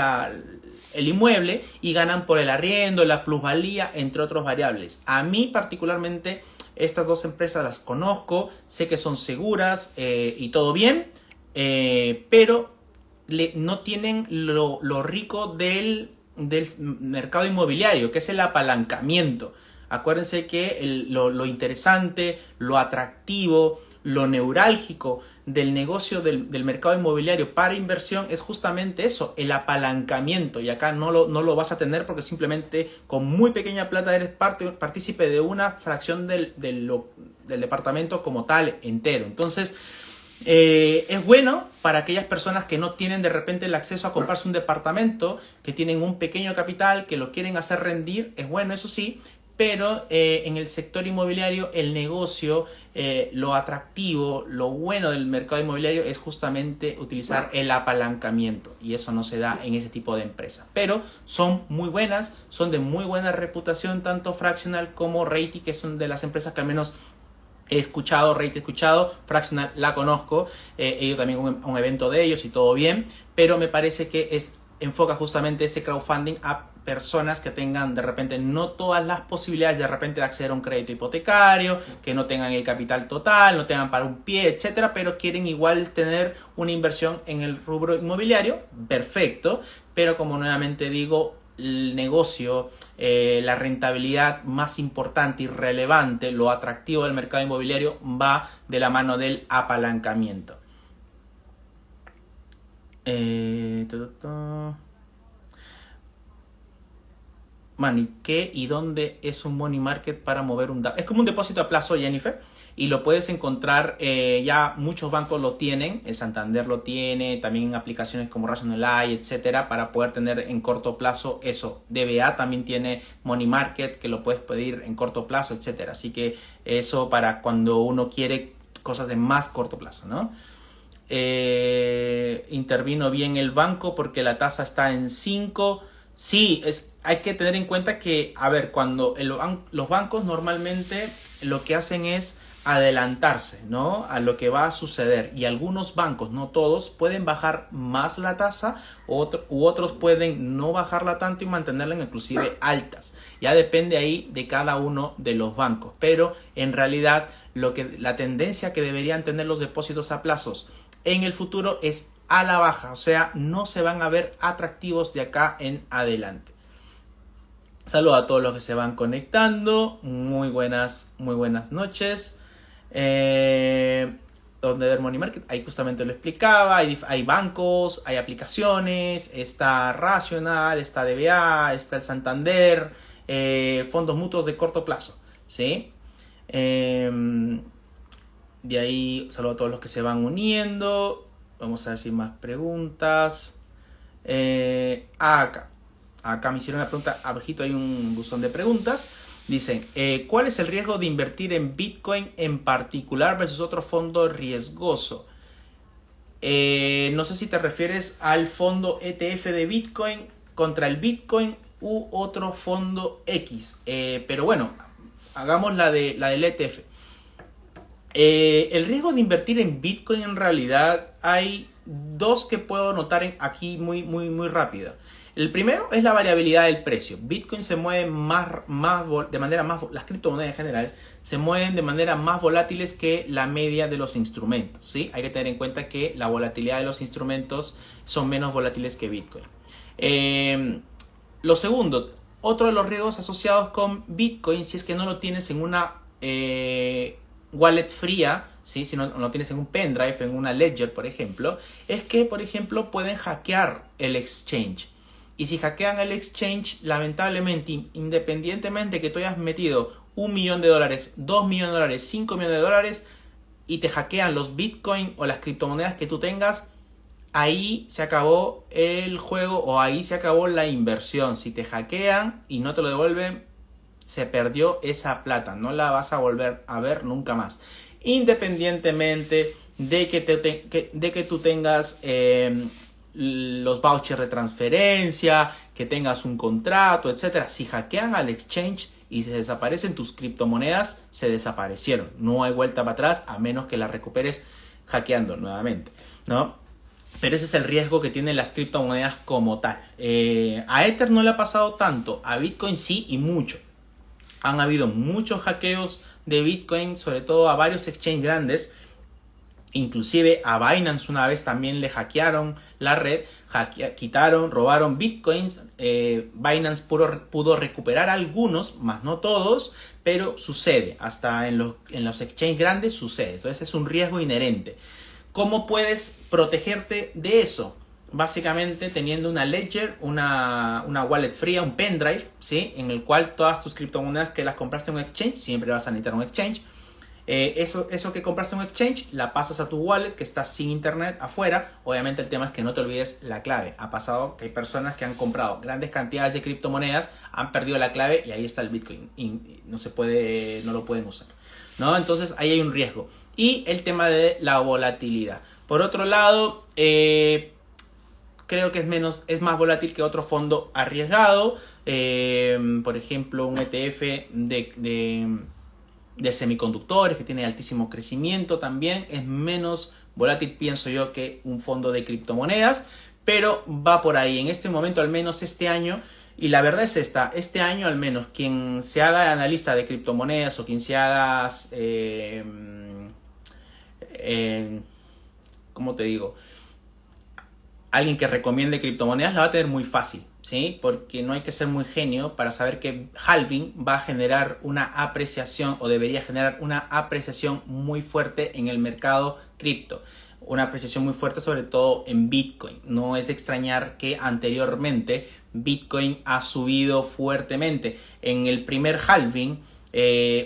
Speaker 1: el inmueble y ganan por el arriendo, la plusvalía, entre otras variables. A mí particularmente estas dos empresas las conozco, sé que son seguras y todo bien, pero no tienen lo rico del mercado inmobiliario, que es el apalancamiento. Acuérdense que lo interesante, lo atractivo, lo neurálgico del negocio del mercado inmobiliario para inversión es justamente eso, el apalancamiento. Y acá no lo vas a tener porque simplemente con muy pequeña plata eres partícipe de una fracción del departamento como tal entero. Entonces, es bueno para aquellas personas que no tienen de repente el acceso a comprarse un departamento, que tienen un pequeño capital, que lo quieren hacer rendir. Es bueno, eso sí. Pero en el sector inmobiliario, el negocio, lo atractivo, lo bueno del mercado inmobiliario es justamente utilizar el apalancamiento. Y eso no se da en ese tipo de empresas. Pero son muy buenas, son de muy buena reputación, tanto Fractional como Reiti, que son de las empresas que al menos he escuchado. Reiti he escuchado, Fractional la conozco, he ido también a un evento de ellos y todo bien. Pero me parece que enfoca justamente ese crowdfunding a personas que tengan de repente no todas las posibilidades de repente de acceder a un crédito hipotecario, que no tengan el capital total, no tengan para un pie, etcétera, pero quieren igual tener una inversión en el rubro inmobiliario, perfecto, pero como nuevamente digo, el negocio, la rentabilidad más importante y relevante, lo atractivo del mercado inmobiliario va de la mano del apalancamiento. Man, ¿qué y dónde es un money market para mover un DAP? Es como un depósito a plazo, Jennifer, y lo puedes encontrar, ya muchos bancos lo tienen, el Santander lo tiene, también aplicaciones como Rational etcétera, para poder tener en corto plazo eso. DBA también tiene money market que lo puedes pedir en corto plazo, etcétera. Así que eso para cuando uno quiere cosas de más corto plazo, ¿no? Intervino bien el banco porque la tasa está en 5. Sí, hay que tener en cuenta que, a ver, cuando los bancos normalmente lo que hacen es adelantarse, ¿no?, a lo que va a suceder, y algunos bancos, no todos, pueden bajar más la tasa u otros pueden no bajarla tanto y mantenerla inclusive altas. Ya depende ahí de cada uno de los bancos, pero en realidad la tendencia que deberían tener los depósitos a plazos en el futuro es a la baja, o sea, no se van a ver atractivos de acá en adelante. Saludos a todos los que se van conectando, muy buenas noches. Donde ver Money Market, ahí justamente lo explicaba, hay bancos, hay aplicaciones, está Rational, está DBA, está el Santander, fondos mutuos de corto plazo, ¿sí? De ahí saludo a todos los que se van uniendo. Vamos a ver si hay más preguntas. Acá me hicieron una pregunta. Abajito hay un buzón de preguntas. Dicen, ¿cuál es el riesgo de invertir en Bitcoin en particular versus otro fondo riesgoso? No sé si te refieres al fondo ETF de Bitcoin contra el Bitcoin u otro fondo X. Pero bueno, hagamos la del ETF. El riesgo de invertir en Bitcoin, en realidad hay dos que puedo notar aquí muy rápido. El primero es la variabilidad del precio. Bitcoin se mueve de manera más, las criptomonedas en general se mueven de manera más volátiles que la media de los instrumentos, ¿sí? Hay que tener en cuenta que la volatilidad de los instrumentos son menos volátiles que Bitcoin. Lo segundo, otro de los riesgos asociados con Bitcoin, si es que no lo tienes en una wallet fría, ¿sí?, si no lo tienes en un pendrive, en una ledger, por ejemplo, es que, por ejemplo, pueden hackear el exchange. Y si hackean el exchange, lamentablemente, independientemente que tú hayas metido $1 millón, $2 millones, $5 millones, y te hackean los Bitcoin o las criptomonedas que tú tengas, ahí se acabó el juego o ahí se acabó la inversión. Si te hackean y no te lo devuelven, se perdió esa plata, no la vas a volver a ver nunca más. Independientemente de que tú tengas los vouchers de transferencia, que tengas un contrato, etcétera. Si hackean al exchange y se desaparecen tus criptomonedas, se desaparecieron. No hay vuelta para atrás a menos que las recuperes hackeando nuevamente, ¿no? Pero ese es el riesgo que tienen las criptomonedas como tal. A Ether no le ha pasado tanto, a Bitcoin sí, y mucho. Han habido muchos hackeos de Bitcoin, sobre todo a varios exchanges grandes. Inclusive a Binance una vez también le hackearon la red, robaron Bitcoins. Binance pudo recuperar algunos, más no todos, pero sucede. Hasta en los exchanges grandes sucede. Entonces es un riesgo inherente. ¿Cómo puedes protegerte de eso? Básicamente teniendo una ledger, una wallet fría, un pendrive, ¿sí?, en el cual todas tus criptomonedas que las compraste en un exchange, siempre vas a necesitar un exchange. Eso que compraste en un exchange, la pasas a tu wallet que está sin internet afuera. Obviamente el tema es que no te olvides la clave. Ha pasado que hay personas que han comprado grandes cantidades de criptomonedas, han perdido la clave y ahí está el Bitcoin. Y no lo pueden usar, ¿no? Entonces ahí hay un riesgo. Y el tema de la volatilidad. Por otro lado, creo que es más volátil que otro fondo arriesgado. Por ejemplo, un ETF de semiconductores que tiene altísimo crecimiento también es menos volátil, pienso yo, que un fondo de criptomonedas, pero va por ahí. En este momento, al menos este año, Y la verdad es esta, este año al menos, quien se haga analista de criptomonedas o quien se haga, ¿cómo te digo? Alguien que recomiende criptomonedas la va a tener muy fácil, ¿sí? Porque no hay que ser muy genio para saber que halving va a generar una apreciación o debería generar una apreciación muy fuerte en el mercado cripto. Una apreciación muy fuerte sobre todo en Bitcoin. No es de extrañar que anteriormente Bitcoin ha subido fuertemente. En el primer halving,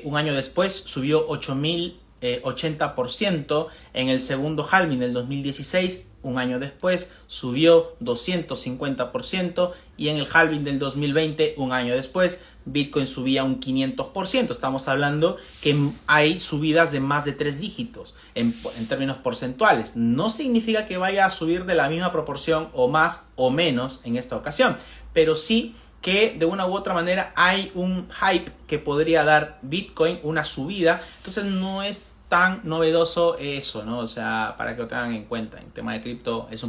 Speaker 1: un año después, subió 80%. En el segundo halving del 2016, un año después, subió 250%. Y en el halving del 2020, un año después, Bitcoin subía un 500%. Estamos hablando que hay subidas de más de 3 dígitos en términos porcentuales. No significa que vaya a subir de la misma proporción o más o menos en esta ocasión, pero sí que de una u otra manera hay un hype que podría dar Bitcoin una subida. Entonces no es tan novedoso eso, ¿no? O sea, para que lo tengan en cuenta. En tema de cripto es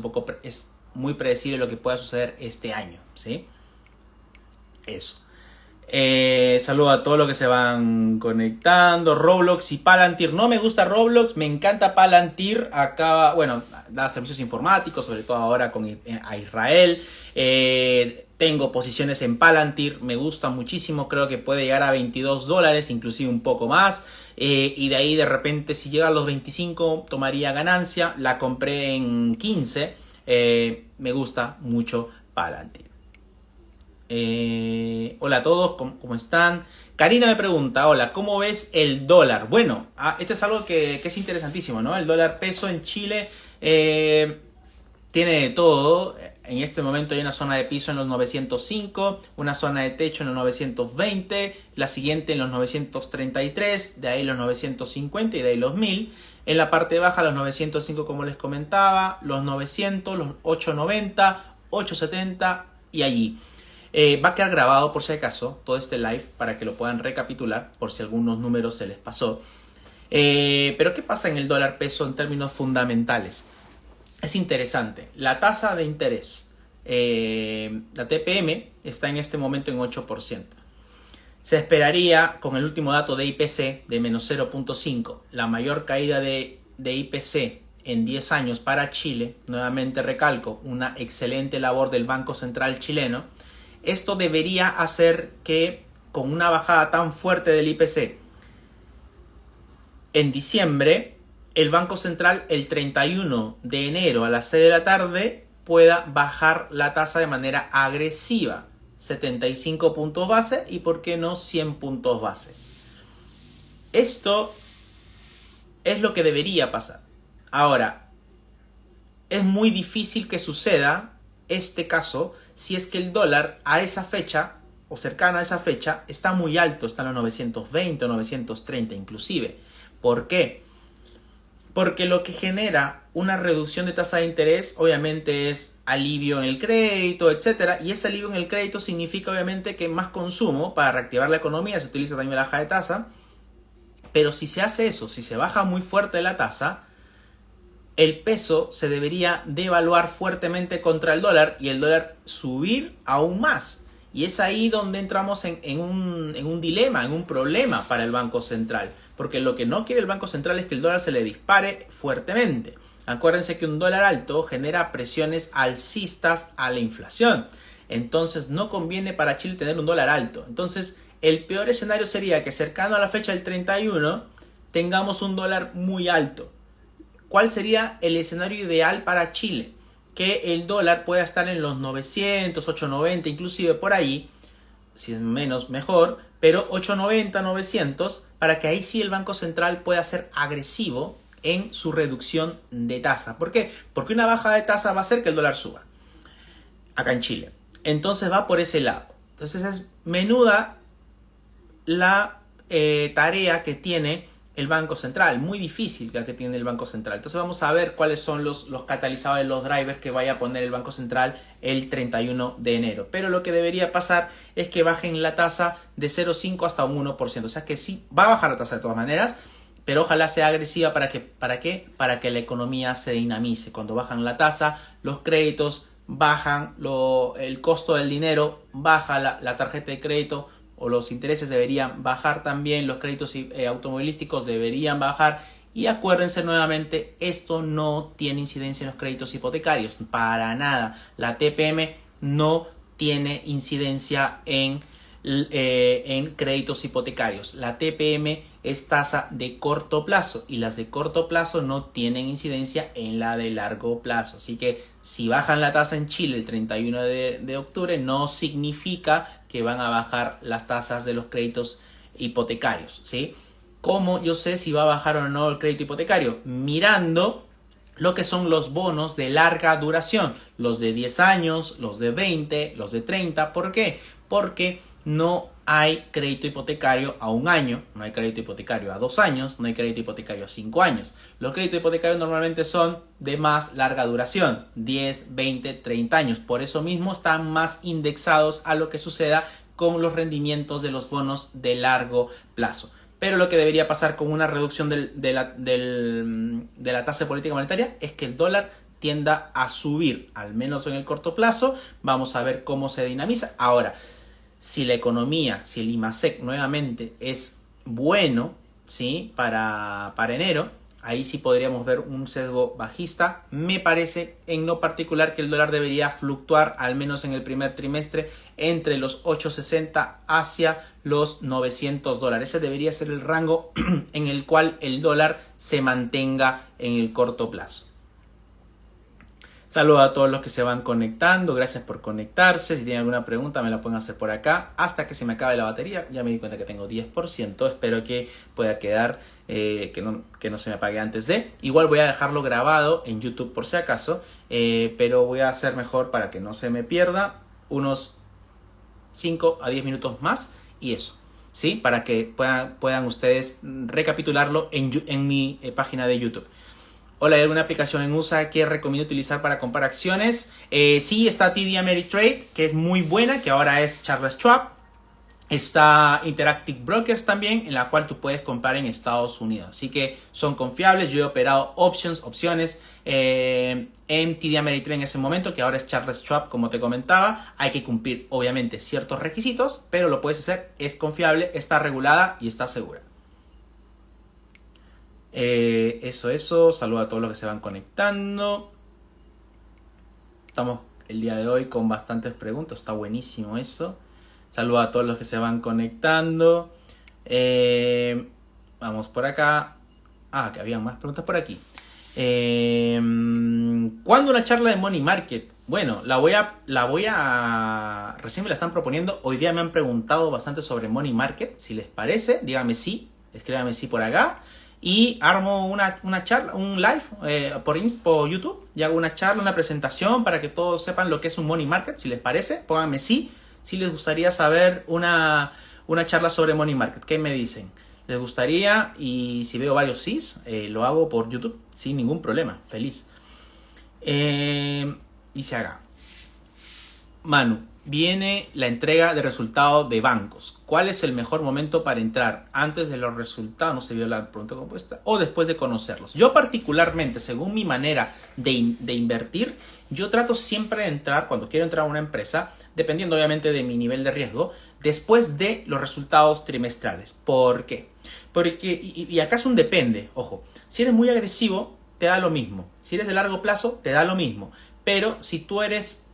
Speaker 1: muy predecible lo que pueda suceder este año, ¿sí? Eso. Saludo a todos los que se van conectando. Roblox y Palantir. No me gusta Roblox, me encanta Palantir. Acá, bueno, da servicios informáticos, sobre todo ahora a Israel. Tengo posiciones en Palantir, me gusta muchísimo, creo que puede llegar a $22, inclusive un poco más. Y de ahí de repente si llega a los 25 tomaría ganancia. La compré en 15. Me gusta mucho Palantir. Hola a todos, ¿cómo están? Karina me pregunta, hola, ¿cómo ves el dólar? Bueno, este es algo que es interesantísimo, ¿no? El dólar peso en Chile tiene de todo. En este momento hay una zona de piso en los 905, una zona de techo en los 920, la siguiente en los 933, de ahí los 950 y de ahí los 1000. En la parte baja los 905 como les comentaba, los 900, los 890, 870 y allí. Va a quedar grabado por si acaso todo este live para que lo puedan recapitular por si algunos números se les pasó. Pero ¿qué pasa en el dólar peso en términos fundamentales? Es interesante. La tasa de interés, la TPM, está en este momento en 8%. Se esperaría, con el último dato de IPC de menos 0.5, la mayor caída de IPC en 10 años para Chile. Nuevamente recalco, una excelente labor del Banco Central chileno. Esto debería hacer que, con una bajada tan fuerte del IPC en diciembre, el Banco Central el 31 de enero a las 6 de la tarde pueda bajar la tasa de manera agresiva. 75 puntos base y, ¿por qué no, 100 puntos base? Esto es lo que debería pasar. Ahora, es muy difícil que suceda este caso si es que el dólar a esa fecha o cercano a esa fecha está muy alto, está en los 920 o 930 inclusive. ¿Por qué? Porque lo que genera una reducción de tasa de interés obviamente es alivio en el crédito, etcétera, y ese alivio en el crédito significa obviamente que más consumo para reactivar la economía. Se utiliza también la baja de tasa, pero si se hace eso, si se baja muy fuerte la tasa, el peso se debería devaluar fuertemente contra el dólar y el dólar subir aún más. Y es ahí donde entramos en un dilema, en un problema para el Banco Central. Porque lo que no quiere el Banco Central es que el dólar se le dispare fuertemente. Acuérdense que un dólar alto genera presiones alcistas a la inflación. Entonces no conviene para Chile tener un dólar alto. Entonces el peor escenario sería que cercano a la fecha del 31 tengamos un dólar muy alto. ¿Cuál sería el escenario ideal para Chile? Que el dólar pueda estar en los 900, 890, inclusive por ahí, si es menos mejor, pero 890, 900, para que ahí sí el Banco Central pueda ser agresivo en su reducción de tasa. ¿Por qué? Porque una baja de tasa va a hacer que el dólar suba acá en Chile. Entonces va por ese lado. Entonces es menuda la tarea que tiene el Banco Central, muy difícil la que tiene el Banco Central. Entonces vamos a ver cuáles son los catalizadores, los drivers que vaya a poner el Banco Central el 31 de enero. Pero lo que debería pasar es que bajen la tasa de 0,5 hasta un 1%. O sea que sí, va a bajar la tasa de todas maneras, pero ojalá sea agresiva. ¿Para qué? Para que la economía se dinamice. Cuando bajan la tasa, los créditos bajan el costo del dinero, baja la tarjeta de crédito o los intereses deberían bajar también, los créditos automovilísticos deberían bajar. Y acuérdense nuevamente, esto no tiene incidencia en los créditos hipotecarios, para nada. La TPM no tiene incidencia en créditos hipotecarios. La TPM es tasa de corto plazo y las de corto plazo no tienen incidencia en la de largo plazo. Así que si bajan la tasa en Chile el 31 de octubre no significa que van a bajar las tasas de los créditos hipotecarios, ¿sí? ¿Cómo yo sé si va a bajar o no el crédito hipotecario? Mirando lo que son los bonos de larga duración, los de 10 años, los de 20, los de 30. ¿Por qué? Porque no hay crédito hipotecario a 1 año, no hay crédito hipotecario a 2 años, no hay crédito hipotecario a 5 años. Los créditos hipotecarios normalmente son de más larga duración, 10, 20, 30 años. Por eso mismo están más indexados a lo que suceda con los rendimientos de los bonos de largo plazo. Pero lo que debería pasar con una reducción de la tasa de política monetaria es que el dólar tienda a subir, al menos en el corto plazo. Vamos a ver cómo se dinamiza. Ahora, si la economía, si el IMASEC nuevamente es bueno, ¿sí? para enero, ahí sí podríamos ver un sesgo bajista. Me parece en lo particular que el dólar debería fluctuar, al menos en el primer trimestre, entre los 8.60 hacia los $900. Ese debería ser el rango en el cual el dólar se mantenga en el corto plazo. Saludos a todos los que se van conectando, gracias por conectarse. Si tienen alguna pregunta me la pueden hacer por acá hasta que se me acabe la batería. Ya me di cuenta que tengo 10%, espero que pueda quedar, que no se me apague antes de. Igual voy a dejarlo grabado en YouTube por si acaso, pero voy a hacer mejor para que no se me pierda unos 5 a 10 minutos más y eso, ¿sí? Para que puedan ustedes recapitularlo en mi página de YouTube. Hola, ¿hay alguna aplicación en USA que recomiendo utilizar para comprar acciones? Sí, está TD Ameritrade, que es muy buena, que ahora es Charles Schwab. Está Interactive Brokers también, en la cual tú puedes comprar en Estados Unidos. Así que son confiables. Yo he operado opciones en TD Ameritrade en ese momento, que ahora es Charles Schwab, como te comentaba. Hay que cumplir, obviamente, ciertos requisitos, pero lo puedes hacer. Es confiable, está regulada y está segura. Eso. Saludos a todos los que se van conectando. Estamos el día de hoy con bastantes preguntas. Está buenísimo eso. Saludos a todos los que se van conectando. Vamos por acá. Que habían más preguntas por aquí. ¿Cuándo una charla de Money Market? Bueno, la voy a... Recién me la están proponiendo. Hoy día me han preguntado bastante sobre Money Market. Si les parece, díganme sí. Escríbanme sí por acá. Y armo una charla, un live por YouTube. Y hago una charla, una presentación para que todos sepan lo que es un Money Market. Si les parece, pónganme sí. Si les gustaría saber una charla sobre Money Market. ¿Qué me dicen? ¿Les gustaría? Y si veo varios sís, lo hago por YouTube sin ningún problema. Feliz. Y se haga. Manu, viene la entrega de resultados de bancos. ¿Cuál es el mejor momento para entrar? ¿Antes de los resultados? No se vio la pregunta compuesta. ¿O después de conocerlos? Yo particularmente, según mi manera de invertir, yo trato siempre de entrar, cuando quiero entrar a una empresa, dependiendo obviamente de mi nivel de riesgo, después de los resultados trimestrales. ¿Por qué? Porque, y acá es un depende, ojo, si eres muy agresivo, te da lo mismo. Si eres de largo plazo, te da lo mismo. Pero si tú eres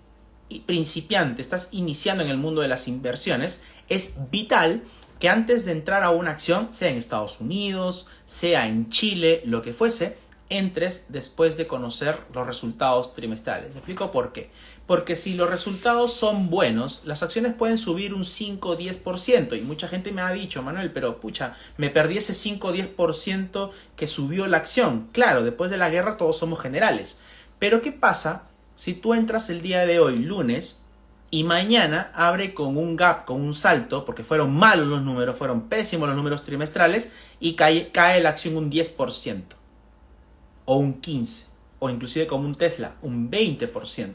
Speaker 1: principiante, estás iniciando en el mundo de las inversiones, es vital que antes de entrar a una acción, sea en Estados Unidos, sea en Chile, lo que fuese, entres después de conocer los resultados trimestrales. ¿Me explico por qué? Porque si los resultados son buenos, las acciones pueden subir un 5 o 10%. Y mucha gente me ha dicho, Manuel, pero pucha, me perdí ese 5 o 10% que subió la acción. Claro, después de la guerra todos somos generales. Pero ¿qué pasa si tú entras el día de hoy, lunes, y mañana abre con un gap, con un salto, porque fueron malos los números, fueron pésimos los números trimestrales, y cae la acción un 10%, o un 15%, o inclusive como un Tesla, un 20%?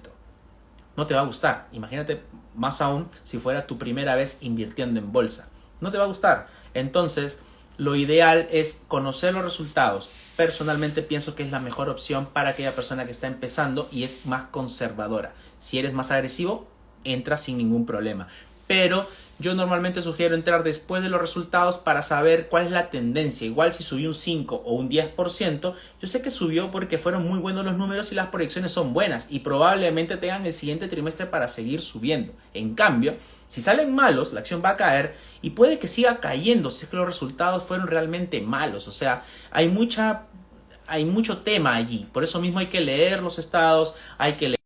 Speaker 1: No te va a gustar. Imagínate más aún si fuera tu primera vez invirtiendo en bolsa. No te va a gustar. Entonces, lo ideal es conocer los resultados. Personalmente pienso que es la mejor opción para aquella persona que está empezando y es más conservadora. Si eres más agresivo, entra sin ningún problema. Pero yo normalmente sugiero entrar después de los resultados para saber cuál es la tendencia. Igual si subió un 5 o un 10%, yo sé que subió porque fueron muy buenos los números y las proyecciones son buenas y probablemente tengan el siguiente trimestre para seguir subiendo. En cambio, si salen malos, la acción va a caer y puede que siga cayendo si es que los resultados fueron realmente malos. O sea, hay mucho tema allí. Por eso mismo hay que leer los estados, hay que leer.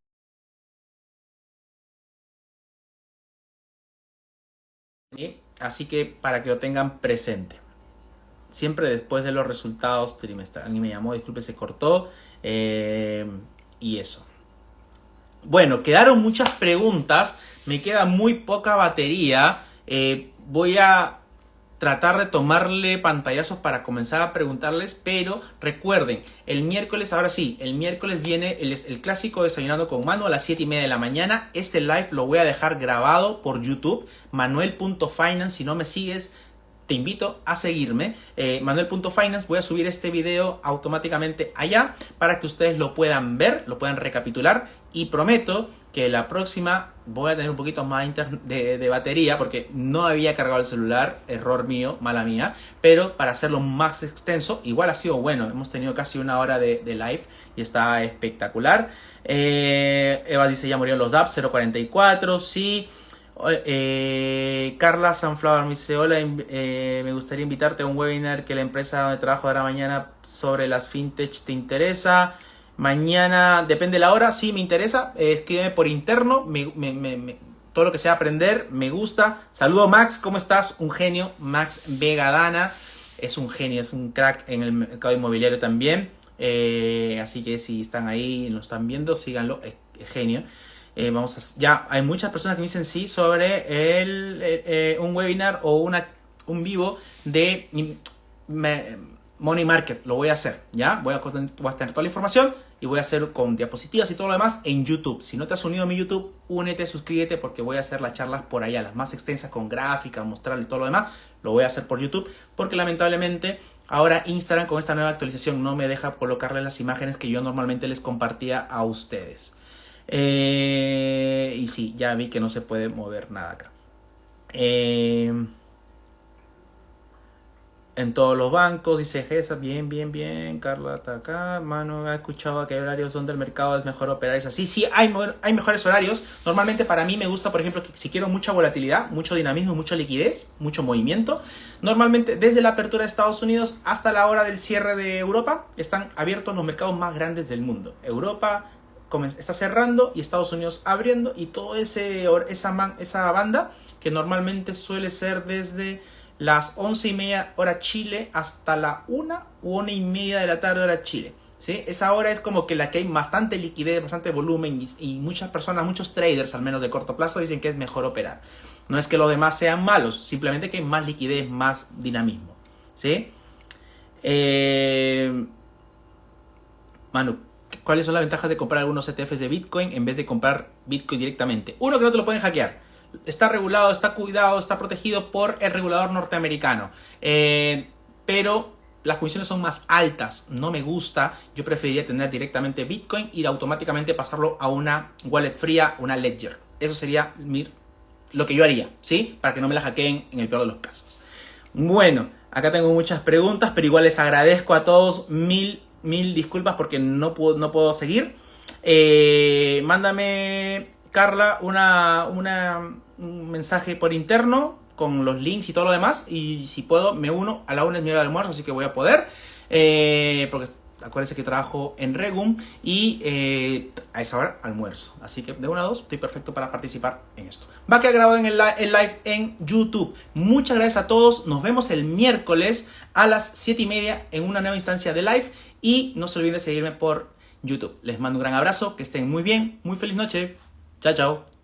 Speaker 1: Así que para que lo tengan presente. Siempre después de los resultados trimestrales. Alguien me llamó, disculpe, se cortó. Y eso. Bueno, quedaron muchas preguntas. Me queda muy poca batería. Voy a tratar de tomarle pantallazos para comenzar a preguntarles, pero recuerden, el miércoles, ahora sí, el miércoles viene el clásico Desayunando con Manu a las 7:30 de la mañana. Este live lo voy a dejar grabado por YouTube, manuel.finance. Si no me sigues, te invito a seguirme, manuel.finance. Voy a subir este video automáticamente allá para que ustedes lo puedan ver, lo puedan recapitular, y prometo que la próxima voy a tener un poquito más de batería porque no había cargado el celular, error mío, mala mía, pero para hacerlo más extenso, igual ha sido bueno. Hemos tenido casi una hora de live y está espectacular. Eva dice, ya murieron los DApps, 0.44, sí. Carla Sunflower me dice, hola, me gustaría invitarte a un webinar que la empresa donde trabajo dará mañana sobre las fintech. ¿Te interesa? Mañana, depende de la hora, sí me interesa. Escríbeme por interno, todo lo que sea aprender, me gusta. Saludo Max, ¿cómo estás? Un genio, Max Vegadana, es un genio, es un crack en el mercado inmobiliario también. Así que si están ahí y lo están viendo, síganlo, es genio. Ya hay muchas personas que me dicen sí sobre un webinar o un vivo de Money Market. Lo voy a hacer, ¿ya? Voy a tener toda la información y voy a hacer con diapositivas y todo lo demás en YouTube. Si no te has unido a mi YouTube, únete, suscríbete, porque voy a hacer las charlas por allá, las más extensas con gráficas, mostrarle todo lo demás. Lo voy a hacer por YouTube porque lamentablemente ahora Instagram con esta nueva actualización no me deja colocarle las imágenes que yo normalmente les compartía a ustedes. Y sí, ya vi que no se puede mover nada acá. En todos los bancos, dice Gesa, bien, Carla está acá. Mano, ha escuchado que hay horarios donde el mercado es mejor operar. Es así, sí, hay mejores horarios. Normalmente para mí me gusta, por ejemplo, que si quiero mucha volatilidad, mucho dinamismo, mucha liquidez, mucho movimiento. Normalmente desde la apertura de Estados Unidos hasta la hora del cierre de Europa, están abiertos los mercados más grandes del mundo. Europa está cerrando y Estados Unidos abriendo, y toda esa banda que normalmente suele ser desde las 11:30 hora Chile hasta la 1 u 1:30 de la tarde hora Chile, ¿sí? Esa hora es como que la que hay bastante liquidez, bastante volumen, y muchas personas, muchos traders al menos de corto plazo, dicen que es mejor operar. No es que los demás sean malos, simplemente que hay más liquidez, más dinamismo, ¿sí? Manu, ¿cuáles son las ventajas de comprar algunos ETFs de Bitcoin en vez de comprar Bitcoin directamente? Uno, que no te lo pueden hackear. Está regulado, está cuidado, está protegido por el regulador norteamericano. Pero las comisiones son más altas. No me gusta. Yo preferiría tener directamente Bitcoin y automáticamente pasarlo a una wallet fría, una Ledger. Eso sería lo que yo haría, ¿sí? Para que no me la hackeen en el peor de los casos. Bueno, acá tengo muchas preguntas, pero igual les agradezco a todos. Mil disculpas porque no puedo seguir. Mándame, Carla, un mensaje por interno con los links y todo lo demás, y si puedo me uno. A la 1 es mi hora de almuerzo, así que voy a poder, porque acuérdense que trabajo en Regum y a esa hora almuerzo, así que de 1 a 2 estoy perfecto para participar en esto. Va a quedar grabado en el live en YouTube. Muchas gracias a todos, nos vemos el miércoles a las 7:30 en una nueva instancia de live, y no se olviden de seguirme por YouTube. Les mando un gran abrazo, que estén muy bien, muy feliz noche. Chao, chao.